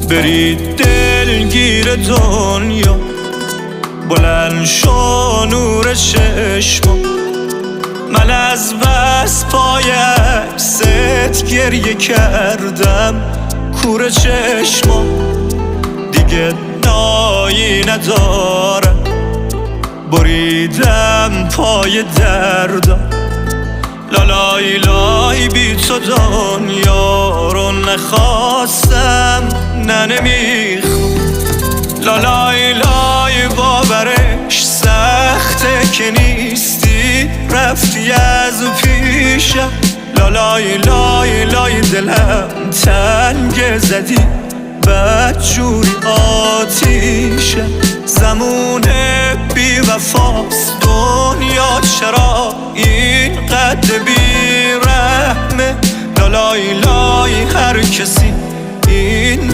برید دلگیر دنیا، بلند شو نور چشما. من از بس پای عکست گریه کردم، کور چشما دیگه نایی نداره. بریدم پای دردم، لالای لای بی تو دنیا رو نخواستم، نه نمیخوام. لالای لای باورش سخته که نیستی، رفتی از پیشم. لالای لای لای دلم تنگ زدی، بدجوری آتیشم. زمونه بی وفاست دنیا، چرا این قد بی رحمه؟ لالای لای هر کسی این